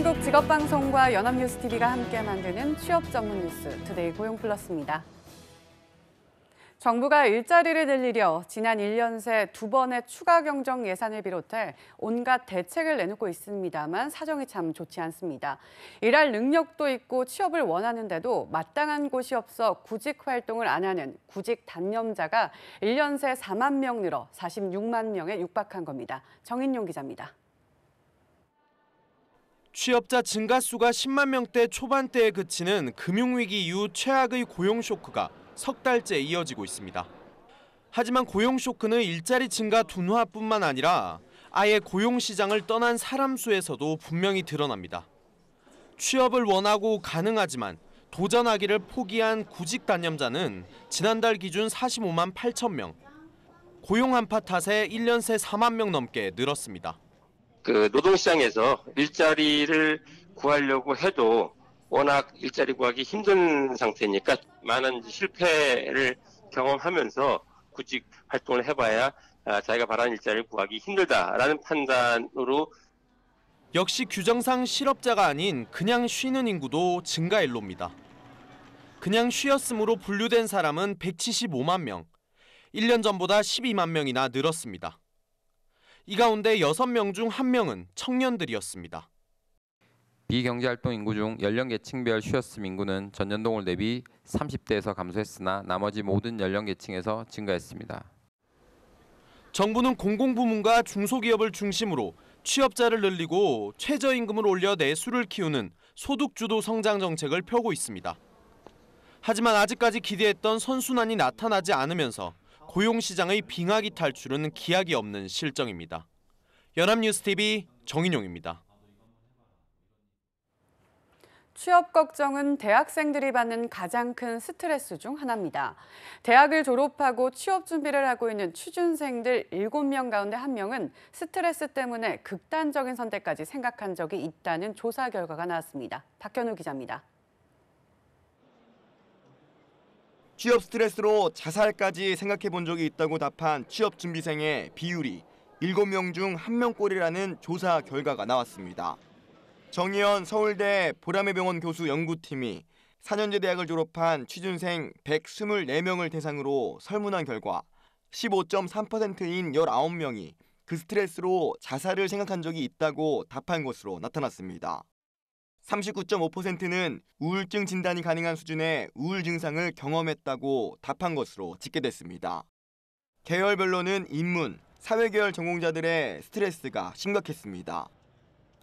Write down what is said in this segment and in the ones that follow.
한국직업방송과 연합뉴스TV가 함께 만드는 취업 전문 뉴스 투데이 고용플러스입니다. 정부가 일자리를 늘리려 지난 1년 새 2번의 추가 경정 예산을 비롯해 온갖 대책을 내놓고 있습니다만 사정이 참 좋지 않습니다. 일할 능력도 있고 취업을 원하는데도 마땅한 곳이 없어 구직 활동을 안 하는 구직 단념자가 1년 새 4만 명 늘어 46만 명에 육박한 겁니다. 정인용 기자입니다. 취업자 증가수가 10만 명대 초반대에 그치는 금융위기 이후 최악의 고용 쇼크가 석 달째 이어지고 있습니다. 하지만 고용 쇼크는 일자리 증가 둔화뿐만 아니라 아예 고용 시장을 떠난 사람 수에서도 분명히 드러납니다. 취업을 원하고 가능하지만 도전하기를 포기한 구직 단념자는 지난달 기준 45만 8천 명. 고용 한파 탓에 1년 새 4만 명 넘게 늘었습니다. 노동시장에서 일자리를 구하려고 해도 워낙 일자리 구하기 힘든 상태니까 많은 실패를 경험하면서 구직 활동을 해봐야 자기가 바라는 일자리를 구하기 힘들다라는 판단으로 역시 규정상 실업자가 아닌 그냥 쉬는 인구도 증가일로입니다. 그냥 쉬었으므로 분류된 사람은 175만 명, 1년 전보다 12만 명이나 늘었습니다. 이 가운데 6명 중 1명은 청년들이었습니다. 비경제활동 인구 중 연령 계층별 쉬었음 인구는 전년동을 대비 30대에서 감소했으나 나머지 모든 연령 계층에서 증가했습니다. 정부는 공공부문과 중소기업을 중심으로 취업자를 늘리고 최저임금을 올려 내수를 키우는 소득주도 성장 정책을 펴고 있습니다. 하지만 아직까지 기대했던 선순환이 나타나지 않으면서 고용시장의 빙하기 탈출은 기약이 없는 실정입니다. 연합뉴스TV 정인용입니다. 취업 걱정은 대학생들이 받는 가장 큰 스트레스 중 하나입니다. 대학을 졸업하고 취업 준비를 하고 있는 취준생들 7명 가운데 1명은 스트레스 때문에 극단적인 선택까지 생각한 적이 있다는 조사 결과가 나왔습니다. 박현우 기자입니다. 취업 스트레스로 자살까지 생각해 본 적이 있다고 답한 취업 준비생의 비율이 7명 중 1명꼴이라는 조사 결과가 나왔습니다. 정의연 서울대 보라매병원 교수 연구팀이 4년제 대학을 졸업한 취준생 124명을 대상으로 설문한 결과 15.3%인 19명이 그 스트레스로 자살을 생각한 적이 있다고 답한 것으로 나타났습니다. 39.5%는 우울증 진단이 가능한 수준의 우울 증상을 경험했다고 답한 것으로 집계됐습니다. 계열별로는 인문, 사회계열 전공자들의 스트레스가 심각했습니다.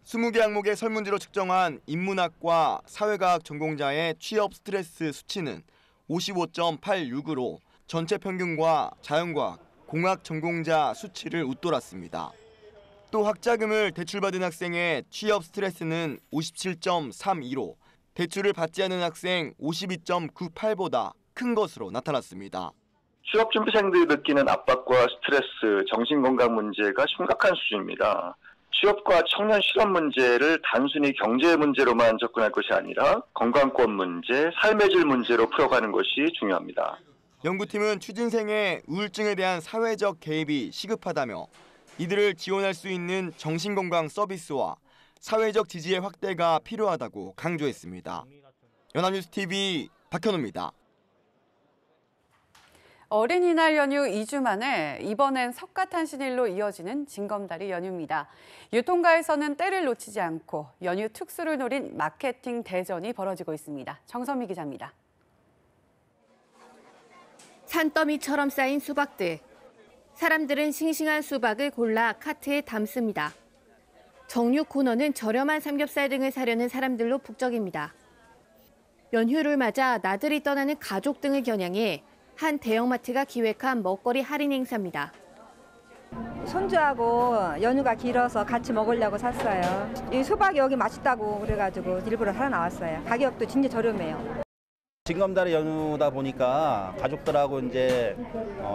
20개 항목의 설문지로 측정한 인문학과 사회과학 전공자의 취업 스트레스 수치는 55.86으로 전체 평균과 자연과학, 공학 전공자 수치를 웃돌았습니다. 또 학자금을 대출받은 학생의 취업 스트레스는 57.32로 대출을 받지 않은 학생 52.98보다 큰 것으로 나타났습니다. 취업 준비생들이 느끼는 압박과 스트레스, 정신건강 문제가 심각한 수준입니다. 취업과 청년 실업 문제를 단순히 경제 문제로만 접근할 것이 아니라 건강권 문제, 삶의 질 문제로 풀어가는 것이 중요합니다. 연구팀은 취준생의 우울증에 대한 사회적 개입이 시급하다며 이들을 지원할 수 있는 정신건강 서비스와 사회적 지지의 확대가 필요하다고 강조했습니다. 연합뉴스TV 박현우입니다. 어린이날 연휴 2주 만에 이번엔 석가탄신일로 이어지는 징검다리 연휴입니다. 유통가에서는 때를 놓치지 않고 연휴 특수를 노린 마케팅 대전이 벌어지고 있습니다. 정선미 기자입니다. 산더미처럼 쌓인 수박들. 사람들은 싱싱한 수박을 골라 카트에 담습니다. 정육 코너는 저렴한 삼겹살 등을 사려는 사람들로 북적입니다. 연휴를 맞아 나들이 떠나는 가족 등을 겨냥해 한 대형마트가 기획한 먹거리 할인 행사입니다. 손주하고 연휴가 길어서 같이 먹으려고 샀어요. 이 수박이 여기 맛있다고 그래가지고 일부러 사러 나왔어요. 가격도 진짜 저렴해요. 징검다리 연휴다 보니까 가족들하고 이제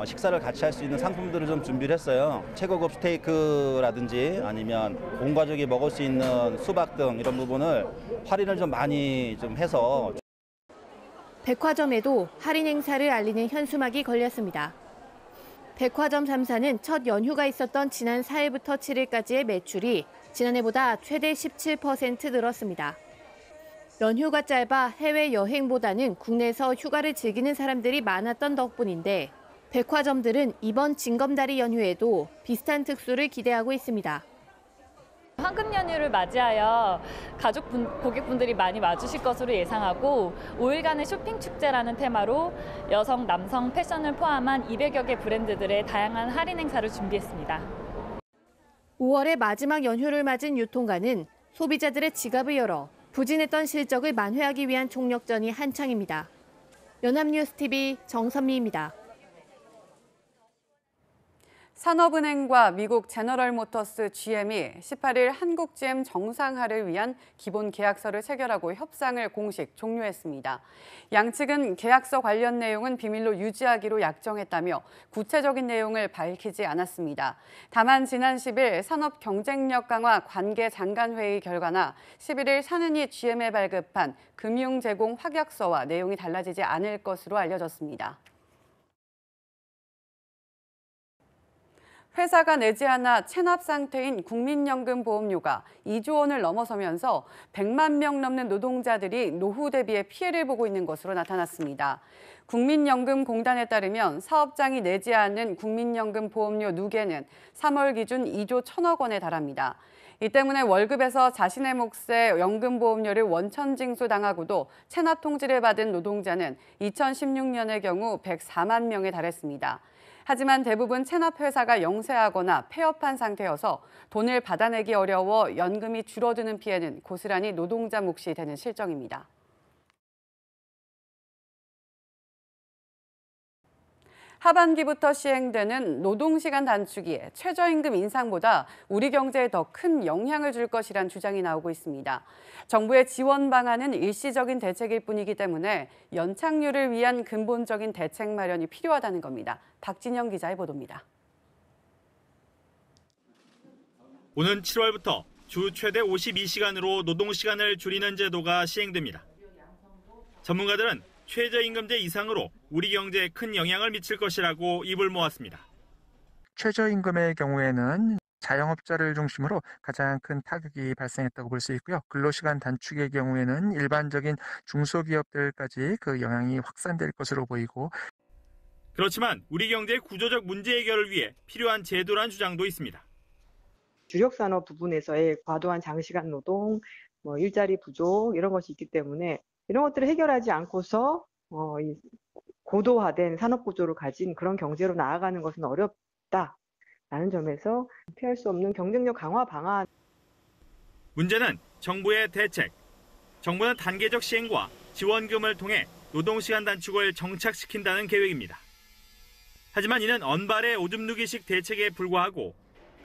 식사를 같이 할 수 있는 상품들을 좀 준비를 했어요. 최고급 스테이크라든지 아니면 온 가족이 먹을 수 있는 수박 등 이런 부분을 할인을 좀 많이 좀 해서. 백화점에도 할인 행사를 알리는 현수막이 걸렸습니다. 백화점 3사는 첫 연휴가 있었던 지난 4일부터 7일까지의 매출이 지난해보다 최대 17% 늘었습니다. 연휴가 짧아 해외여행보다는 국내에서 휴가를 즐기는 사람들이 많았던 덕분인데 백화점들은 이번 징검다리 연휴에도 비슷한 특수를 기대하고 있습니다. 황금 연휴를 맞이하여 고객분들이 많이 와주실 것으로 예상하고 5일간의 쇼핑 축제라는 테마로 여성, 남성 패션을 포함한 200여 개 브랜드들의 다양한 할인 행사를 준비했습니다. 5월의 마지막 연휴를 맞은 유통가는 소비자들의 지갑을 열어 부진했던 실적을 만회하기 위한 총력전이 한창입니다. 연합뉴스TV 정선미입니다. 산업은행과 미국 제너럴모터스 GM이 18일 한국 GM 정상화를 위한 기본 계약서를 체결하고 협상을 공식 종료했습니다. 양측은 계약서 관련 내용은 비밀로 유지하기로 약정했다며 구체적인 내용을 밝히지 않았습니다. 다만 지난 10일 산업 경쟁력 강화 관계 장관회의 결과나 11일 산은이 GM에 발급한 금융 제공 확약서와 내용이 달라지지 않을 것으로 알려졌습니다. 회사가 내지 않아 체납 상태인 국민연금보험료가 2조 원을 넘어서면서 100만 명 넘는 노동자들이 노후 대비에 피해를 보고 있는 것으로 나타났습니다. 국민연금공단에 따르면 사업장이 내지 않은 국민연금보험료 누계는 3월 기준 2조 1천억 원에 달합니다. 이 때문에 월급에서 자신의 몫의 연금보험료를 원천 징수당하고도 체납 통지를 받은 노동자는 2016년의 경우 104만 명에 달했습니다. 하지만 대부분 체납회사가 영세하거나 폐업한 상태여서 돈을 받아내기 어려워 연금이 줄어드는 피해는 고스란히 노동자 몫이 되는 실정입니다. 하반기부터 시행되는 노동시간 단축이 최저임금 인상보다 우리 경제에 더 큰 영향을 줄 것이란 주장이 나오고 있습니다. 정부의 지원 방안은 일시적인 대책일 뿐이기 때문에 연착륙을 위한 근본적인 대책 마련이 필요하다는 겁니다. 박진영 기자의 보도입니다. 오는 7월부터 주 최대 52시간으로 노동시간을 줄이는 제도가 시행됩니다. 전문가들은 최저임금제 이상으로 우리 경제에 큰 영향을 미칠 것이라고 입을 모았습니다. 최저임금의 경우에는 자영업자를 중심으로 가장 큰 타격이 발생했다고 볼 수 있고요. 근로시간 단축의 경우에는 일반적인 중소기업들까지 그 영향이 확산될 것으로 보이고. 그렇지만 우리 경제의 구조적 문제 해결을 위해 필요한 제도란 주장도 있습니다. 주력 산업 부분에서의 과도한 장시간 노동, 일자리 부족 이런 것이 있기 때문에 이런 것들을 해결하지 않고서 이 고도화된 산업 구조를 가진 그런 경제로 나아가는 것은 어렵다라는 점에서 피할 수 없는 경쟁력 강화 방안. 문제는 정부의 대책. 정부는 단계적 시행과 지원금을 통해 노동시간 단축을 정착시킨다는 계획입니다. 하지만 이는 언발의 오줌 누기식 대책에 불과하고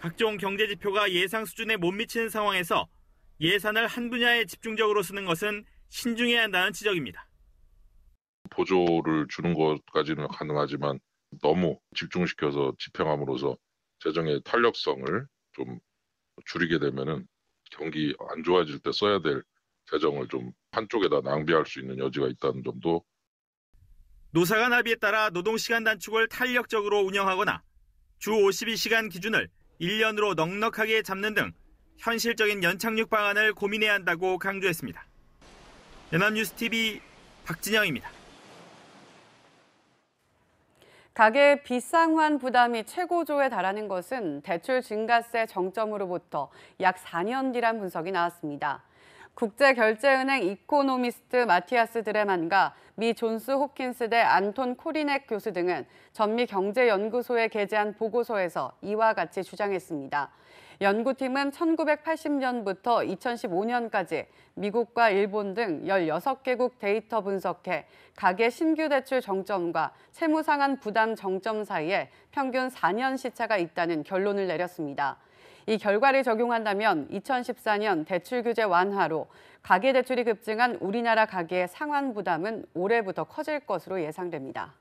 각종 경제 지표가 예상 수준에 못 미치는 상황에서 예산을 한 분야에 집중적으로 쓰는 것은 신중해야 한다는 지적입니다. 보조를 주는 것까지는 가능하지만 너무 집중시켜서 집행함으로써 재정의 탄력성을 좀 줄이게 되면은 경기 안 좋아질 때 써야 될 재정을 좀 한쪽에다 낭비할 수 있는 여지가 있다는 점도. 노사간 합의에 따라 노동시간 단축을 탄력적으로 운영하거나 주 52시간 기준을 1년으로 넉넉하게 잡는 등 현실적인 연착륙 방안을 고민해야 한다고 강조했습니다. 연합뉴스TV 박진영입니다. 가계의 비상환 부담이 최고조에 달하는 것은 대출 증가세 정점으로부터 약 4년 뒤란 분석이 나왔습니다. 국제결제은행 이코노미스트 마티아스 드레만과 미 존스 홉킨스대 안톤 코리넥 교수 등은 전미경제연구소에 게재한 보고서에서 이와 같이 주장했습니다. 연구팀은 1980년부터 2015년까지 미국과 일본 등 16개국 데이터 분석해 가계 신규 대출 정점과 채무 상환 부담 정점 사이에 평균 4년 시차가 있다는 결론을 내렸습니다. 이 결과를 적용한다면 2014년 대출 규제 완화로 가계 대출이 급증한 우리나라 가계의 상환 부담은 올해부터 커질 것으로 예상됩니다.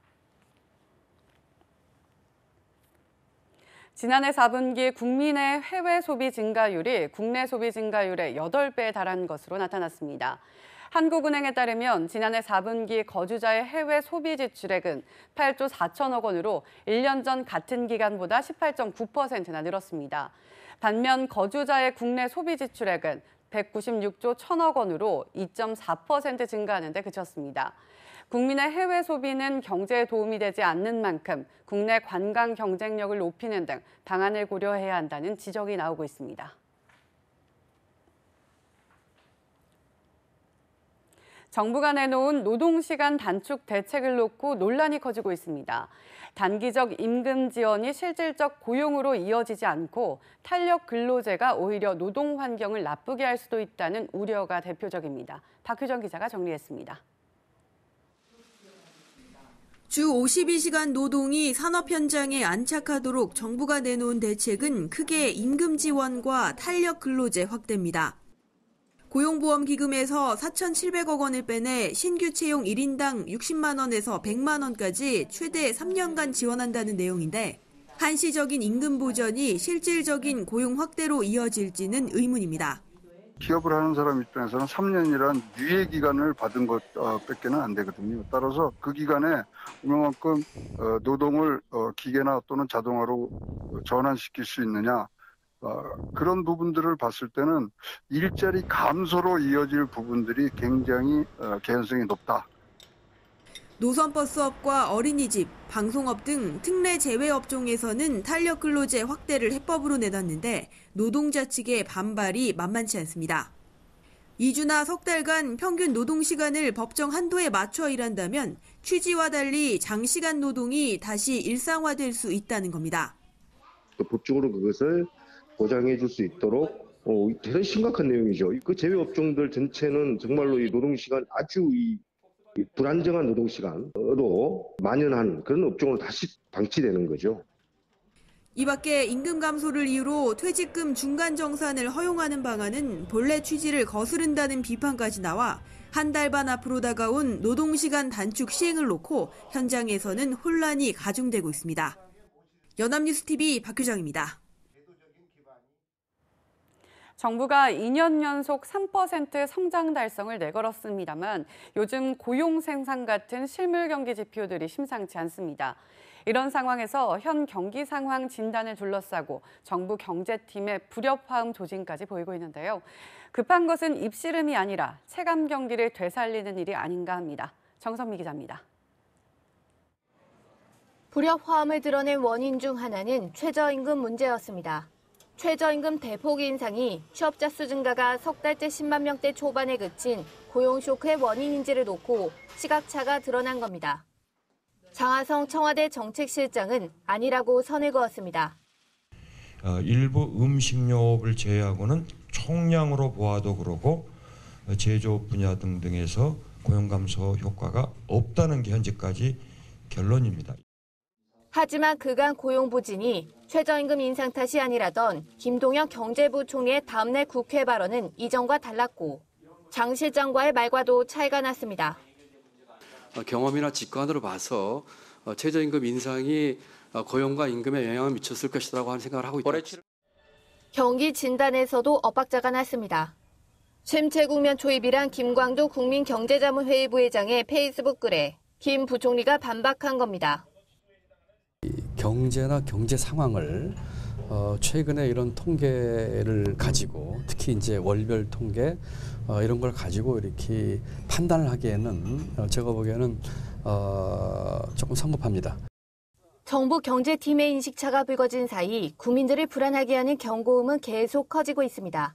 지난해 4분기 국민의 해외 소비 증가율이 국내 소비 증가율의 8배에 달한 것으로 나타났습니다. 한국은행에 따르면 지난해 4분기 거주자의 해외 소비 지출액은 8조 4천억 원으로 1년 전 같은 기간보다 18.9%나 늘었습니다. 반면 거주자의 국내 소비 지출액은 196조 1천억 원으로 2.4% 증가하는 데 그쳤습니다. 국민의 해외 소비는 경제에 도움이 되지 않는 만큼 국내 관광 경쟁력을 높이는 등 방안을 고려해야 한다는 지적이 나오고 있습니다. 정부가 내놓은 노동시간 단축 대책을 놓고 논란이 커지고 있습니다. 단기적 임금 지원이 실질적 고용으로 이어지지 않고 탄력 근로제가 오히려 노동 환경을 나쁘게 할 수도 있다는 우려가 대표적입니다. 박효정 기자가 정리했습니다. 주 52시간 노동이 산업 현장에 안착하도록 정부가 내놓은 대책은 크게 임금 지원과 탄력 근로제 확대입니다. 고용보험기금에서 4,700억 원을 빼내 신규 채용 1인당 60만 원에서 100만 원까지 최대 3년간 지원한다는 내용인데 한시적인 임금 보전이 실질적인 고용 확대로 이어질지는 의문입니다. 기업을 하는 사람 입장에서는 3년이란 유예 기간을 받은 것밖에는 안 되거든요. 따라서 그 기간에 얼마만큼 노동을 기계나 또는 자동화로 전환시킬 수 있느냐, 그런 부분들을 봤을 때는 일자리 감소로 이어질 부분들이 굉장히 개연성이 높다. 노선버스업과 어린이집, 방송업 등 특례 제외 업종에서는 탄력 근로제 확대를 해법으로 내놨는데 노동자 측의 반발이 만만치 않습니다. 2주나 석 달간 평균 노동시간을 법정 한도에 맞춰 일한다면 취지와 달리 장시간 노동이 다시 일상화될 수 있다는 겁니다. 법적으로 그것을 보장해 줄 수 있도록 대단히 심각한 내용이죠. 그 제외 업종들 전체는 정말로 이 노동시간 아주 불안정한 노동시간으로 만연한 그런 업종으로 다시 방치되는 거죠. 이 밖에 임금 감소를 이유로 퇴직금 중간 정산을 허용하는 방안은 본래 취지를 거스른다는 비판까지 나와 한 달 반 앞으로 다가온 노동시간 단축 시행을 놓고 현장에서는 혼란이 가중되고 있습니다. 연합뉴스TV 박효정입니다. 정부가 2년 연속 3% 성장 달성을 내걸었습니다만 요즘 고용 생산 같은 실물 경기 지표들이 심상치 않습니다. 이런 상황에서 현 경기 상황 진단을 둘러싸고 정부 경제팀의 불협화음 조짐까지 보이고 있는데요. 급한 것은 입씨름이 아니라 체감 경기를 되살리는 일이 아닌가 합니다. 정선미 기자입니다. 불협화음을 드러낸 원인 중 하나는 최저임금 문제였습니다. 최저임금 대폭 인상이 취업자 수 증가가 석 달째 10만 명대 초반에 그친 고용 쇼크의 원인인지를 놓고 시각차가 드러난 겁니다. 장하성 청와대 정책실장은 아니라고 선을 그었습니다. 일부 음식료업을 제외하고는 총량으로 보아도 그러고 제조업 분야 등등에서 고용 감소 효과가 없다는 게 현재까지 결론입니다. 하지만 그간 고용 부진이 최저임금 인상 탓이 아니라던 김동연 경제부총리의 다음날 국회 발언은 이전과 달랐고 장 실장과의 말과도 차이가 났습니다. 경험이나 직관으로 봐서 최저임금 인상이 고용과 임금에 영향을 미쳤을 것이라고 하는 생각을 하고 있다. 경기 진단에서도 엇박자가 났습니다. 쉼체 국면 초입이란 김광두 국민경제자문회의 부회장의 페이스북 글에 김 부총리가 반박한 겁니다. 경제나 경제 상황을 최근에 이런 통계를 가지고 특히 이제 월별 통계 이런 걸 가지고 이렇게 판단을 하기에는 제가 보기에는 조금 성급합니다. 정부 경제팀의 인식차가 불거진 사이 국민들을 불안하게 하는 경고음은 계속 커지고 있습니다.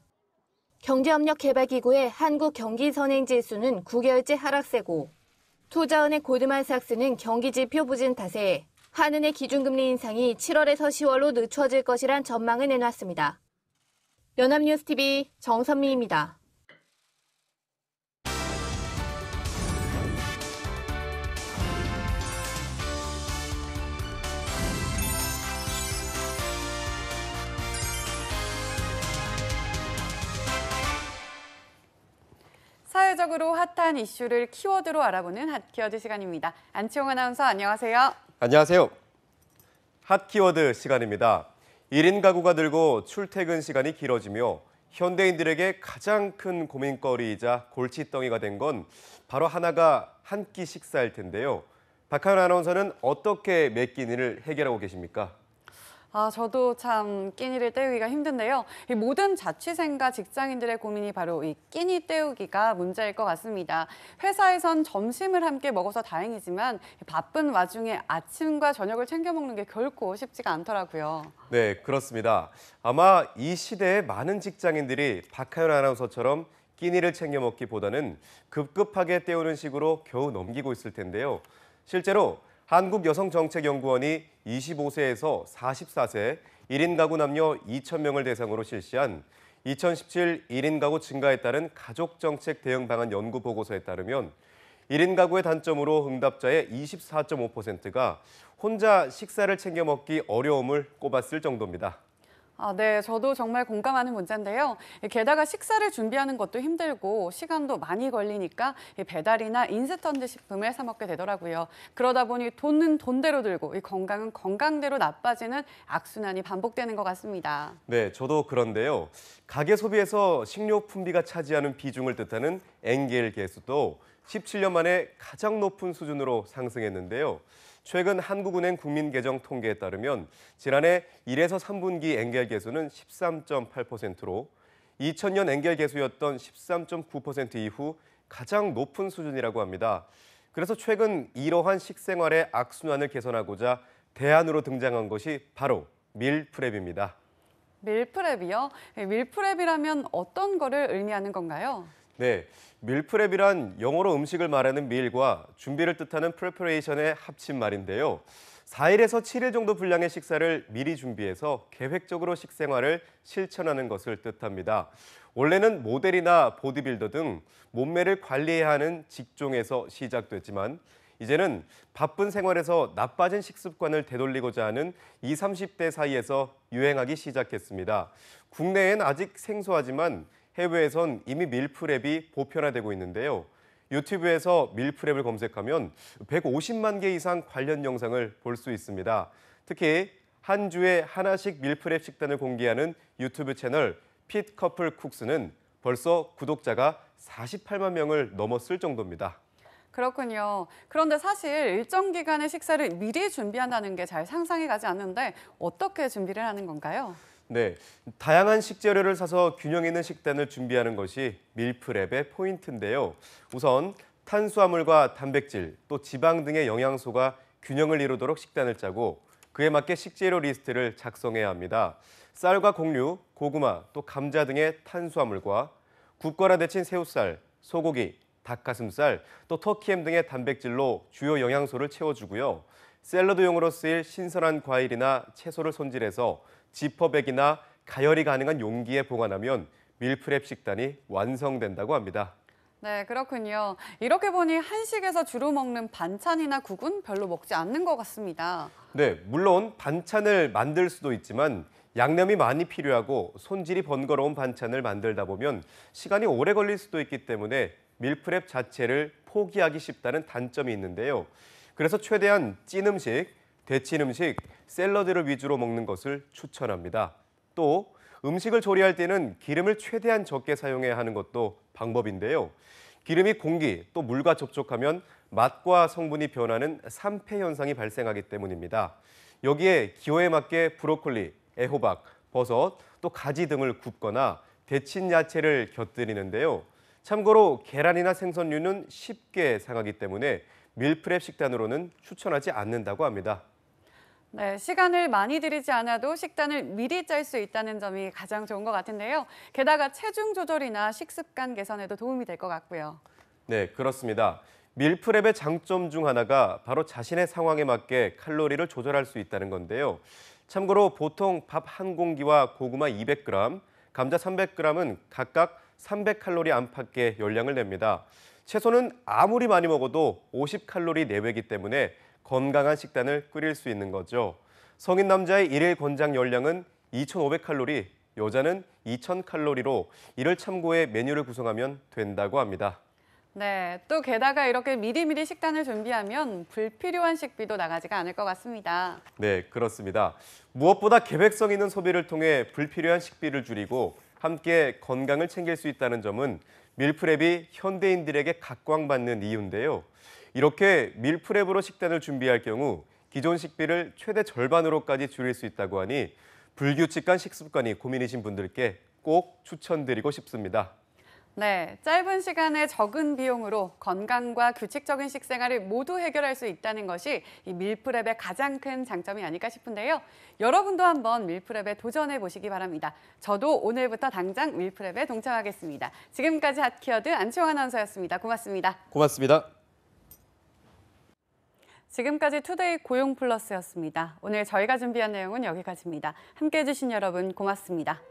경제협력개발기구의 한국경기선행지수는 9개월째 하락세고 투자은행 골드만삭스는 경기지표 부진 탓에 한은의 기준금리 인상이 7월에서 10월로 늦춰질 것이란 전망을 내놨습니다. 연합뉴스TV 정선미입니다. 사회적으로 핫한 이슈를 키워드로 알아보는 핫키워드 시간입니다. 안치홍 아나운서 안녕하세요. 안녕하세요. 핫키워드 시간입니다. 1인 가구가 늘고 출퇴근 시간이 길어지며 현대인들에게 가장 큰 고민거리이자 골칫덩이가 된 건 바로 하나가 한 끼 식사일 텐데요. 박하연 아나운서는 어떻게 매 끼니를 해결하고 계십니까? 저도 참 끼니를 때우기가 힘든데요. 이 모든 자취생과 직장인들의 고민이 바로 이 끼니 때우기가 문제일 것 같습니다. 회사에선 점심을 함께 먹어서 다행이지만 바쁜 와중에 아침과 저녁을 챙겨 먹는 게 결코 쉽지가 않더라고요. 네, 그렇습니다. 아마 이 시대의 많은 직장인들이 박하연 아나운서처럼 끼니를 챙겨 먹기보다는 급급하게 때우는 식으로 겨우 넘기고 있을 텐데요. 실제로 한국여성정책연구원이 25세에서 44세 1인 가구 남녀 2,000명을 대상으로 실시한 2017 1인 가구 증가에 따른 가족정책 대응 방안 연구 보고서에 따르면 1인 가구의 단점으로 응답자의 24.5%가 혼자 식사를 챙겨 먹기 어려움을 꼽았을 정도입니다. 네, 저도 정말 공감하는 문제인데요. 게다가 식사를 준비하는 것도 힘들고 시간도 많이 걸리니까 배달이나 인스턴트 식품을 사 먹게 되더라고요. 그러다 보니 돈은 돈대로 들고 건강은 건강대로 나빠지는 악순환이 반복되는 것 같습니다. 네, 저도 그런데요. 가계 소비에서 식료 품비가 차지하는 비중을 뜻하는 엔겔 계수도 17년 만에 가장 높은 수준으로 상승했는데요. 최근 한국은행 국민계정 통계에 따르면 지난해 1에서 3분기 엔겔 계수는 13.8%로 2000년 엔겔 계수였던 13.9% 이후 가장 높은 수준이라고 합니다. 그래서 최근 이러한 식생활의 악순환을 개선하고자 대안으로 등장한 것이 바로 밀프렙입니다. 밀프렙이요? 밀프렙이라면 어떤 거를 의미하는 건가요? 네, 밀프렙이란 영어로 음식을 말하는 밀과 준비를 뜻하는 preparation의 합친 말인데요. 4일에서 7일 정도 분량의 식사를 미리 준비해서 계획적으로 식생활을 실천하는 것을 뜻합니다. 원래는 모델이나 보디빌더 등 몸매를 관리해야 하는 직종에서 시작됐지만 이제는 바쁜 생활에서 나빠진 식습관을 되돌리고자 하는 20, 30대 사이에서 유행하기 시작했습니다. 국내엔 아직 생소하지만 해외에선 이미 밀프렙이 보편화되고 있는데요. 유튜브에서 밀프렙을 검색하면 150만 개 이상 관련 영상을 볼 수 있습니다. 특히 한 주에 하나씩 밀프렙 식단을 공개하는 유튜브 채널 핏 커플 쿡스는 벌써 구독자가 48만 명을 넘었을 정도입니다. 그렇군요. 그런데 사실 일정 기간의 식사를 미리 준비한다는 게 잘 상상이 가지 않는데 어떻게 준비를 하는 건가요? 네, 다양한 식재료를 사서 균형 있는 식단을 준비하는 것이 밀프렙의 포인트인데요. 우선 탄수화물과 단백질, 또 지방 등의 영양소가 균형을 이루도록 식단을 짜고 그에 맞게 식재료 리스트를 작성해야 합니다. 쌀과 곡류, 고구마, 또 감자 등의 탄수화물과 굽거나 데친 새우살, 소고기, 닭가슴살, 또 터키햄 등의 단백질로 주요 영양소를 채워주고요. 샐러드용으로 쓰일 신선한 과일이나 채소를 손질해서 지퍼백이나 가열이 가능한 용기에 보관하면 밀프렙 식단이 완성된다고 합니다. 네, 그렇군요. 이렇게 보니 한식에서 주로 먹는 반찬이나 국은 별로 먹지 않는 것 같습니다. 네, 물론 반찬을 만들 수도 있지만 양념이 많이 필요하고 손질이 번거로운 반찬을 만들다 보면 시간이 오래 걸릴 수도 있기 때문에 밀프렙 자체를 포기하기 쉽다는 단점이 있는데요. 그래서 최대한 찐 음식, 데친 음식, 샐러드를 위주로 먹는 것을 추천합니다. 또 음식을 조리할 때는 기름을 최대한 적게 사용해야 하는 것도 방법인데요. 기름이 공기, 또 물과 접촉하면 맛과 성분이 변하는 산패 현상이 발생하기 때문입니다. 여기에 기호에 맞게 브로콜리, 애호박, 버섯, 또 가지 등을 굽거나 데친 야채를 곁들이는데요. 참고로 계란이나 생선류는 쉽게 상하기 때문에 밀프렙 식단으로는 추천하지 않는다고 합니다. 네, 시간을 많이 들이지 않아도 식단을 미리 짤 수 있다는 점이 가장 좋은 것 같은데요. 게다가 체중 조절이나 식습관 개선에도 도움이 될 것 같고요. 네, 그렇습니다. 밀프렙의 장점 중 하나가 바로 자신의 상황에 맞게 칼로리를 조절할 수 있다는 건데요. 참고로 보통 밥 한 공기와 고구마 200g, 감자 300g은 각각 300칼로리 안팎의 열량을 냅니다. 채소는 아무리 많이 먹어도 50칼로리 내외이기 때문에 건강한 식단을 끓일 수 있는 거죠. 성인 남자의 일일 권장 열량은 2,500칼로리, 여자는 2,000칼로리로 이를 참고해 메뉴를 구성하면 된다고 합니다. 네, 또 게다가 이렇게 미리미리 식단을 준비하면 불필요한 식비도 나가지가 않을 것 같습니다. 네, 그렇습니다. 무엇보다 계획성 있는 소비를 통해 불필요한 식비를 줄이고 함께 건강을 챙길 수 있다는 점은 밀프렙이 현대인들에게 각광받는 이유인데요. 이렇게 밀프렙으로 식단을 준비할 경우 기존 식비를 최대 절반으로까지 줄일 수 있다고 하니 불규칙한 식습관이 고민이신 분들께 꼭 추천드리고 싶습니다. 네, 짧은 시간에 적은 비용으로 건강과 규칙적인 식생활을 모두 해결할 수 있다는 것이 이 밀프렙의 가장 큰 장점이 아닐까 싶은데요. 여러분도 한번 밀프렙에 도전해 보시기 바랍니다. 저도 오늘부터 당장 밀프렙에 동참하겠습니다. 지금까지 핫키워드 안치홍 아나운서였습니다. 고맙습니다. 고맙습니다. 지금까지 투데이 고용 플러스였습니다. 오늘 저희가 준비한 내용은 여기까지입니다. 함께해 주신 여러분 고맙습니다.